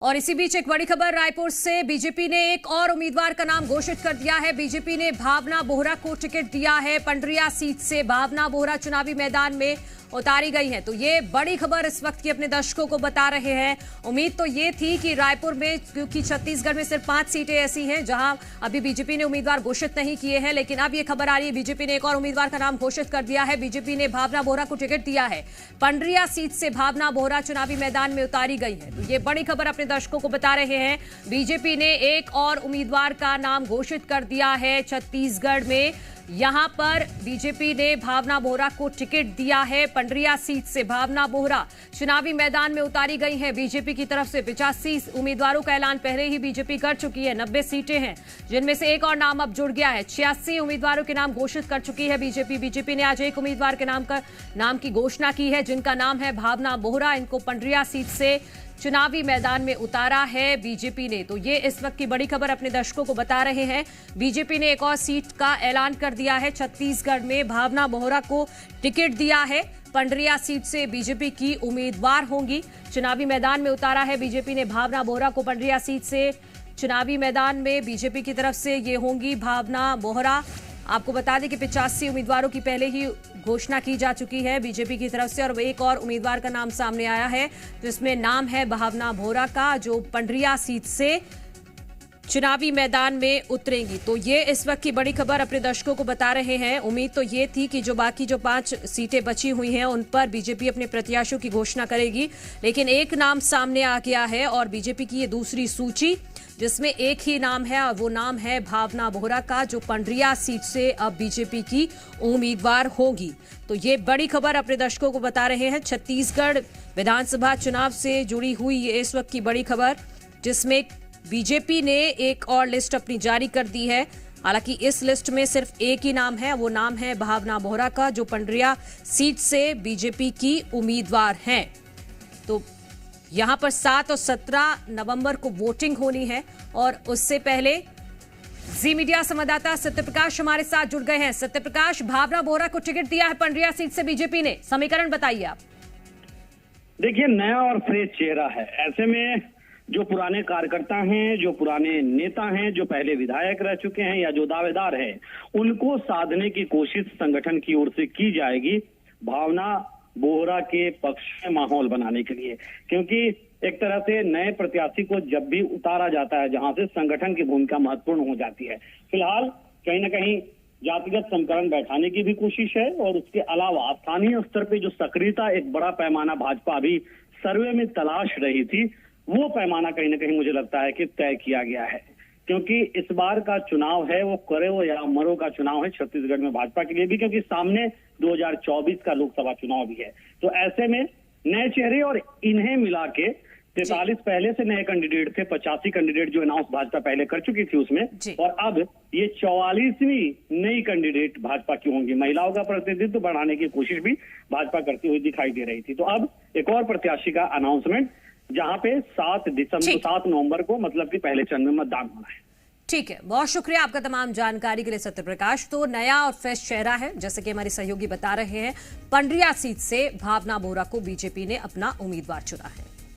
और इसी बीच एक बड़ी खबर रायपुर से। बीजेपी ने एक और उम्मीदवार का नाम घोषित कर दिया है। बीजेपी ने भावना बोहरा को टिकट दिया है। पंडरिया सीट से भावना बोहरा चुनावी मैदान में उतारी गई है। तो ये बड़ी खबर इस वक्त की अपने दर्शकों को बता रहे हैं। उम्मीद तो ये थी कि रायपुर में, क्योंकि छत्तीसगढ़ में सिर्फ 5 सीटें ऐसी हैं जहां अभी बीजेपी ने उम्मीदवार घोषित नहीं किए हैं, लेकिन अब ये खबर आ रही है बीजेपी ने एक और उम्मीदवार का नाम घोषित कर दिया है। बीजेपी ने भावना बोहरा को टिकट दिया है। पंडरिया सीट से भावना बोहरा चुनावी मैदान में उतारी गई है। तो ये बड़ी खबर अपने दर्शकों को बता रहे हैं। बीजेपी ने एक और उम्मीदवार का नाम घोषित कर दिया है छत्तीसगढ़ में। यहां पर बीजेपी ने भावना बोहरा को टिकट दिया है। पंडरिया सीट से भावना बोहरा चुनावी मैदान में उतारी गई है। बीजेपी की तरफ से 85 उम्मीदवारों का ऐलान पहले ही बीजेपी कर चुकी है। 90 सीटें हैं जिनमें से एक और नाम अब जुड़ गया है। 86 उम्मीदवारों के नाम घोषित कर चुकी है बीजेपी ने आज एक उम्मीदवार के नाम की घोषणा की है, जिनका नाम है भावना बोहरा। इनको पंडरिया सीट से चुनावी मैदान में उतारा है बीजेपी ने। तो ये इस वक्त की बड़ी खबर अपने दर्शकों को बता रहे हैं। बीजेपी ने एक और सीट का ऐलान कर दिया है। छत्तीसगढ़ में भावना बोहरा को टिकट दिया है। पंडरिया सीट से बीजेपी की उम्मीदवार होंगी। चुनावी मैदान में उतारा है बीजेपी ने भावना बोहरा को। पंडरिया सीट से चुनावी मैदान में बीजेपी की तरफ से ये होंगी भावना बोहरा। आपको बता दें कि 85 उम्मीदवारों की पहले ही घोषणा की जा चुकी है बीजेपी की तरफ से, और एक और उम्मीदवार का नाम सामने आया है जिसमें नाम है भावना बोहरा का, जो पंडरिया सीट से चुनावी मैदान में उतरेंगी। तो ये इस वक्त की बड़ी खबर अपने दर्शकों को बता रहे हैं। उम्मीद तो ये थी कि जो बाकी 5 सीटें बची हुई हैं उन पर बीजेपी अपने प्रत्याशियों की घोषणा करेगी, लेकिन एक नाम सामने आ गया है और बीजेपी की ये दूसरी सूची जिसमें एक ही नाम है और वो नाम है भावना बोहरा का, जो पंडरिया सीट से अब बीजेपी की उम्मीदवार होगी। तो ये बड़ी खबर अपने दर्शकों को बता रहे हैं। छत्तीसगढ़ विधानसभा चुनाव से जुड़ी हुई ये इस वक्त की बड़ी खबर, जिसमें बीजेपी ने एक और लिस्ट अपनी जारी कर दी है। हालांकि इस लिस्ट में सिर्फ एक ही नाम है, वो नाम है भावना बोहरा का, जो पंडरिया सीट से बीजेपी की उम्मीदवार हैं। तो यहां पर 7 और 17 नवंबर को वोटिंग होनी है और उससे पहले जी मीडिया संवाददाता सत्यप्रकाश हमारे साथ जुड़ गए हैं। सत्यप्रकाश, भावना बोहरा को टिकट दिया है पंडरिया सीट से बीजेपी ने, समीकरण बताइए आप। देखिए, नया और फ्रेश चेहरा है। ऐसे में जो पुराने कार्यकर्ता हैं, जो पुराने नेता हैं, जो पहले विधायक रह चुके हैं या जो दावेदार हैं, उनको साधने की कोशिश संगठन की ओर से की जाएगी भावना बोहरा के पक्ष में माहौल बनाने के लिए। क्योंकि एक तरह से नए प्रत्याशी को जब भी उतारा जाता है जहां से संगठन की भूमिका महत्वपूर्ण हो जाती है। फिलहाल कहीं ना कहीं जातिगत समीकरण बैठाने की भी कोशिश है और उसके अलावा स्थानीय स्तर पे जो सक्रियता एक बड़ा पैमाना भाजपा अभी सर्वे में तलाश रही थी, वो पैमाना कहीं ना कहीं मुझे लगता है कि तय किया गया है। क्योंकि इस बार का चुनाव है वो करो या मरो का चुनाव है छत्तीसगढ़ में भाजपा के लिए भी, क्योंकि सामने 2024 का लोकसभा चुनाव भी है। तो ऐसे में नए चेहरे और इन्हें मिला के 43 पहले से नए कैंडिडेट थे, 85 कैंडिडेट जो अनाउंस भाजपा पहले कर चुकी थी उसमें, और अब ये 44वीं नई कैंडिडेट भाजपा की होंगी। महिलाओं का प्रतिनिधित्व बढ़ाने की कोशिश भी भाजपा करती हुई दिखाई दे रही थी। तो अब एक और प्रत्याशी का अनाउंसमेंट, जहां पे 7 नवंबर को, मतलब कि पहले चरण में मतदान होना है। ठीक है, बहुत शुक्रिया आपका तमाम जानकारी के लिए सत्यप्रकाश। तो नया और फ्रेश चेहरा है, जैसे कि हमारे सहयोगी बता रहे हैं। पंडरिया सीट से भावना बोहरा को बीजेपी ने अपना उम्मीदवार चुना है।